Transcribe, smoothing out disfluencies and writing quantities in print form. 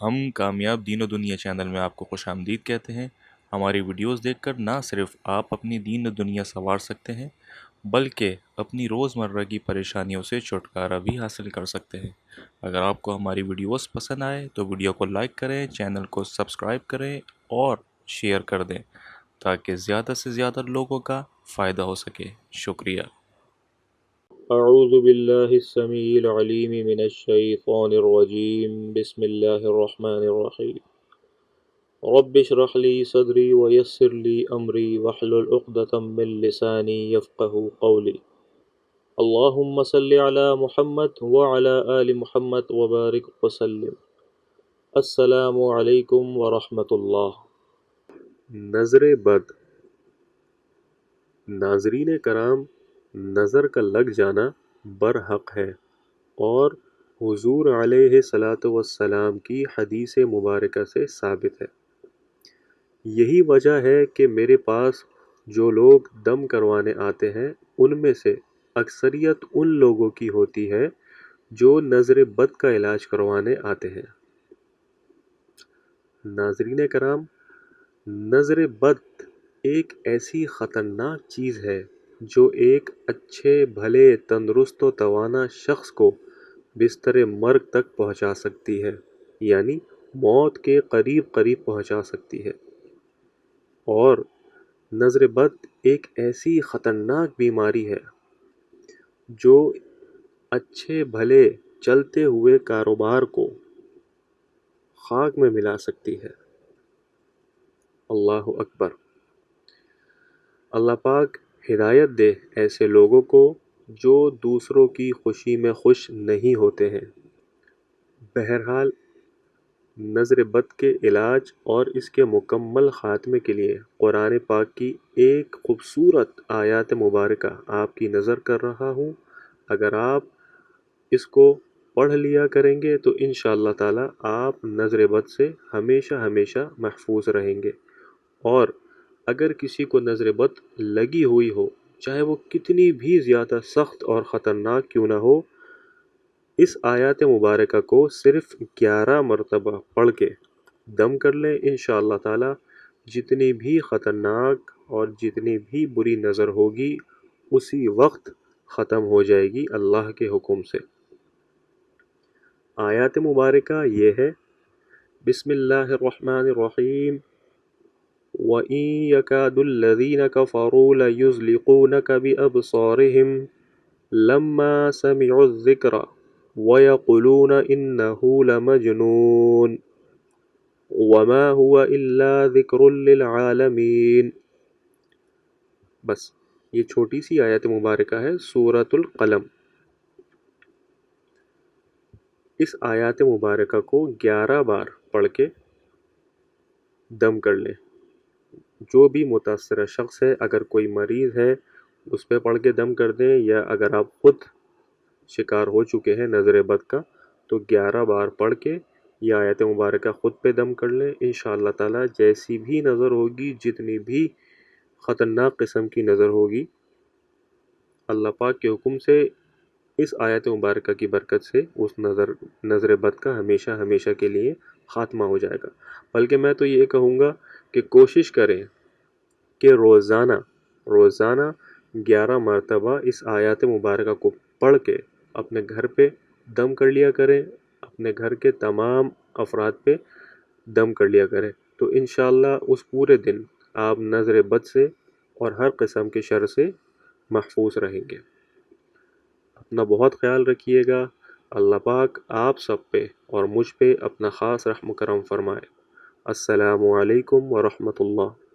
ہم کامیاب دین و دنیا چینل میں آپ کو خوش آمدید کہتے ہیں۔ ہماری ویڈیوز دیکھ کر نہ صرف آپ اپنی دین و دنیا سنوار سکتے ہیں بلکہ اپنی روزمرہ کی پریشانیوں سے چھٹکارا بھی حاصل کر سکتے ہیں۔ اگر آپ کو ہماری ویڈیوز پسند آئے تو ویڈیو کو لائک کریں، چینل کو سبسکرائب کریں اور شیئر کر دیں تاکہ زیادہ سے زیادہ لوگوں کا فائدہ ہو سکے۔ شکریہ۔ اعوذ باللہ السمیع العلیم من الشیطان الرجیم بسم اللہ الرحمن الرحیم رب اشرح لی صدری ویسر لی امری واحلل عقدۃ من لسانی یفقهوا قولی اللہم صل علی محمد وعلی آل محمد وبارک وسلم۔ السلام علیکم ورحمۃ اللہ۔ نظر بد۔ ناظرین کرام، نظر کا لگ جانا برحق ہے اور حضور علیہ الصلاۃ والسلام کی حدیث مبارکہ سے ثابت ہے۔ یہی وجہ ہے کہ میرے پاس جو لوگ دم کروانے آتے ہیں ان میں سے اکثریت ان لوگوں کی ہوتی ہے جو نظر بد کا علاج کروانے آتے ہیں۔ ناظرین کرام، نظر بد ایک ایسی خطرناک چیز ہے جو ایک اچھے بھلے تندرست و توانا شخص کو بستر مرگ تک پہنچا سکتی ہے، یعنی موت کے قریب پہنچا سکتی ہے۔ اور نظر بد ایک ایسی خطرناک بیماری ہے جو اچھے بھلے چلتے ہوئے کاروبار کو خاک میں ملا سکتی ہے۔ اللہ اکبر۔ اللہ پاک ہدایت دے ایسے لوگوں کو جو دوسروں کی خوشی میں خوش نہیں ہوتے ہیں۔ بہرحال، نظر بد کے علاج اور اس کے مکمل خاتمے کے لیے قرآن پاک کی ایک خوبصورت آیات مبارکہ آپ کی نظر کر رہا ہوں۔ اگر آپ اس کو پڑھ لیا کریں گے تو انشاءاللہ تعالی آپ نظر بد سے ہمیشہ محفوظ رہیں گے۔ اور اگر کسی کو نظر بد لگی ہوئی ہو، چاہے وہ کتنی بھی زیادہ سخت اور خطرناک کیوں نہ ہو، اس آیات مبارکہ کو صرف 11 مرتبہ پڑھ کے دم کر لیں، انشاءاللہ تعالی جتنی بھی خطرناک اور جتنی بھی بری نظر ہوگی اسی وقت ختم ہو جائے گی اللہ کے حکم سے۔ آیات مبارکہ یہ ہے، بسم اللہ الرحمن الرحیم وَإِن يَكَادُ الَّذِينَ كَفَرُوا لَيُزْلِقُونَكَ بِأَبْصَارِهِمْ لَمَّا سَمِعُوا الذِّكْرَ وَيَقُولُونَ إِنَّهُ لَمَجْنُونٌ وَمَا هُوَ إِلَّا ذِكْرٌ لِّلْعَالَمِينَ۔ بس یہ چھوٹی سی آیت مبارکہ ہے سورۃ القلم۔ اس آیات مبارکہ کو 11 بار پڑھ کے دم کر لیں۔ جو بھی متاثرہ شخص ہے، اگر کوئی مریض ہے اس پہ پڑھ کے دم کر دیں، یا اگر آپ خود شکار ہو چکے ہیں نظر بد کا تو 11 بار پڑھ کے یہ آیت مبارکہ خود پہ دم کر لیں۔ انشاءاللہ تعالی جیسی بھی نظر ہوگی، جتنی بھی خطرناک قسم کی نظر ہوگی، اللہ پاک کے حکم سے اس آیت مبارکہ کی برکت سے اس نظر بد کا ہمیشہ کے لیے خاتمہ ہو جائے گا۔ بلکہ میں تو یہ کہوں گا کہ کوشش کریں کہ روزانہ 11 مرتبہ اس آیات مبارکہ کو پڑھ کے اپنے گھر پہ دم کر لیا کریں، اپنے گھر کے تمام افراد پہ دم کر لیا کریں، تو انشاءاللہ اس پورے دن آپ نظر بد سے اور ہر قسم کے شر سے محفوظ رہیں گے۔ اپنا بہت خیال رکھیے گا۔ اللہ پاک آپ سب پہ اور مجھ پہ اپنا خاص رحم و کرم فرمائے۔ السلام علیکم ورحمۃ اللہ۔